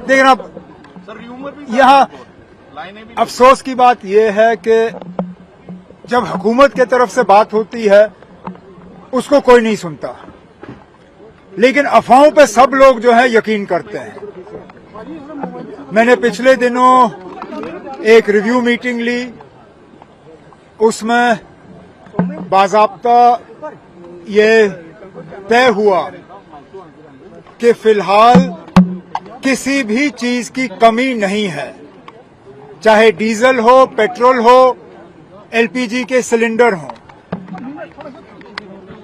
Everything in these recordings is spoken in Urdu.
دیکھیں اب یہاں افسوس کی بات یہ ہے کہ جب حکومت کی طرف سے بات ہوتی ہے اس کو کوئی نہیں سنتا، لیکن افواہوں پہ سب لوگ جو ہے یقین کرتے ہیں۔ میں نے پچھلے دنوں ایک ریویو میٹنگ لی، اس میں باضابطہ یہ طے ہوا کہ فی الحال کسی بھی چیز کی کمی نہیں ہے، چاہے ڈیزل ہو، پیٹرول ہو، ایل پی جی کے سلنڈر ہوں،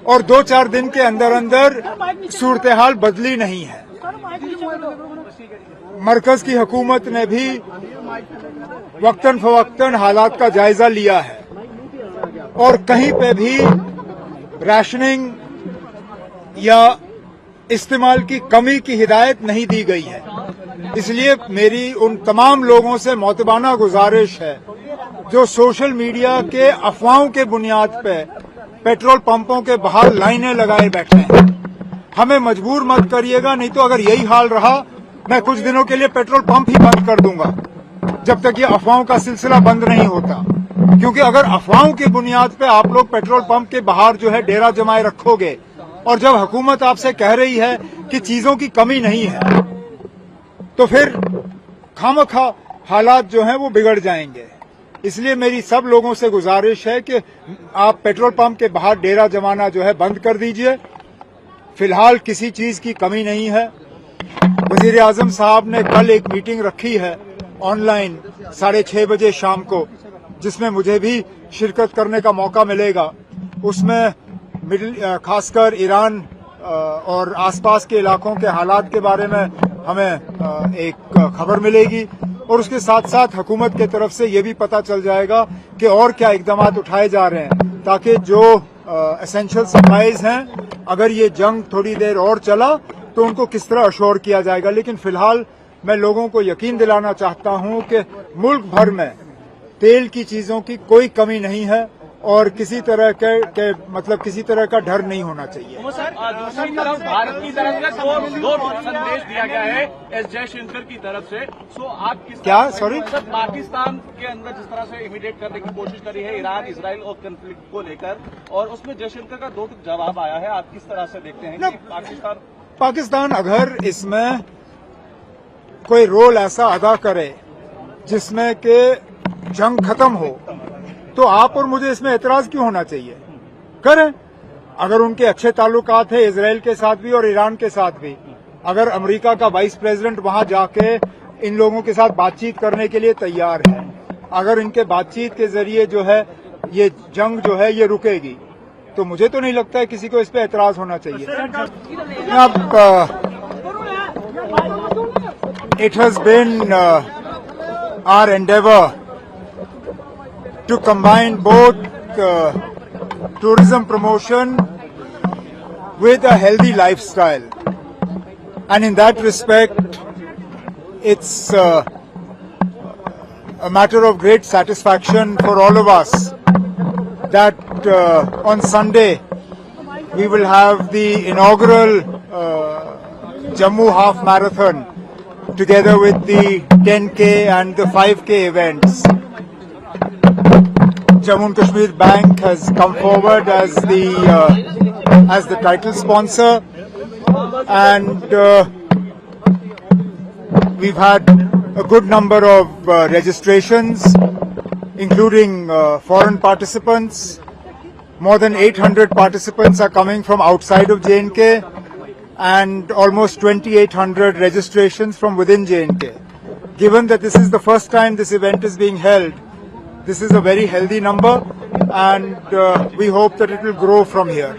اور 2-4 دن کے اندر اندر صورتحال بدلی نہیں ہے۔ مرکز کی حکومت نے بھی وقتاً فوقتاً حالات کا جائزہ لیا ہے اور کہیں پہ بھی ریشننگ یا استعمال کی کمی کی ہدایت نہیں دی گئی ہے۔ اس لیے میری ان تمام لوگوں سے معتبانہ گزارش ہے جو سوشل میڈیا کے افواہوں کے بنیاد پہ پیٹرول پمپوں کے باہر لائنیں لگائے بیٹھے ہیں، ہمیں مجبور مت کریے گا، نہیں تو اگر یہی حال رہا میں کچھ دنوں کے لیے پیٹرول پمپ ہی بند کر دوں گا جب تک یہ افواہوں کا سلسلہ بند نہیں ہوتا۔ کیونکہ اگر افواہوں کی بنیاد پہ آپ لوگ پیٹرول پمپ کے باہر جو ہے ڈیرا جمائے رکھو گے اور جب حکومت آپ سے کہہ رہی ہے کہ چیزوں کی کمی نہیں ہے تو پھر خامخواہ حالات جو ہیں وہ بگڑ جائیں گے۔ اس لیے میری سب لوگوں سے گزارش ہے کہ آپ پیٹرول پمپ کے باہر ڈیرا جمانا جو ہے بند کر دیجئے۔ فی الحال کسی چیز کی کمی نہیں ہے۔ وزیر اعظم صاحب نے کل ایک میٹنگ رکھی ہے آن لائن 6:30 بجے شام کو، جس میں مجھے بھی شرکت کرنے کا موقع ملے گا۔ اس میں خاص کر ایران اور آس پاس کے علاقوں کے حالات کے بارے میں ہمیں ایک خبر ملے گی، اور اس کے ساتھ ساتھ حکومت کی طرف سے یہ بھی پتہ چل جائے گا کہ اور کیا اقدامات اٹھائے جا رہے ہیں تاکہ جو اسینشل سپلائیز ہیں اگر یہ جنگ تھوڑی دیر اور چلا تو ان کو کس طرح اشور کیا جائے گا۔ لیکن فی الحال میں لوگوں کو یقین دلانا چاہتا ہوں کہ ملک بھر میں تیل کی چیزوں کی کوئی کمی نہیں ہے اور کسی طرح کے مطلب کسی طرح کا ڈر نہیں ہونا چاہیے۔ دوسری طرف بھارت کی طرف سے دو سندیش دیا گیا ہے ایس جے شنکر کی طرف سے، سو آپ کس کیا سوری پاکستان کے اندر جس طرح سے امیڈیٹ کرنے کی کوشش کری ہے ایران اسرائیل اور کنفلکٹ کو لے کر، اور اس میں جے شنکر کا 2 جواب آیا ہے، آپ کس طرح سے دیکھتے ہیں کہ پاکستان اگر اس میں کوئی رول ایسا ادا کرے جس میں کہ جنگ ختم ہو تو آپ اور مجھے اس میں اعتراض کیوں ہونا چاہیے؟ کریں۔ اگر ان کے اچھے تعلقات ہیں اسرائیل کے ساتھ بھی اور ایران کے ساتھ بھی، اگر امریکہ کا وائس پریزیڈنٹ وہاں جا کے ان لوگوں کے ساتھ بات چیت کرنے کے لیے تیار ہے، اگر ان کے بات چیت کے ذریعے جو ہے یہ جنگ جو ہے یہ رکے گی تو مجھے تو نہیں لگتا ہے کسی کو اس پہ اعتراض ہونا چاہیے۔ اب it has been our endeavor to combine both tourism promotion with a healthy lifestyle, and in that respect it's a matter of great satisfaction for all of us that on Sunday we will have the inaugural Jammu Half Marathon together with the 10K and the 5K events. Jammu and Kashmir Bank has come forward as the title sponsor, and we've had a good number of registrations, including foreign participants. More than 800 participants are coming from outside of J&K, and almost 2,800 registrations from within J&K. Given that this is the first time this event is being held, this is a very healthy number, and we hope that it will grow from here.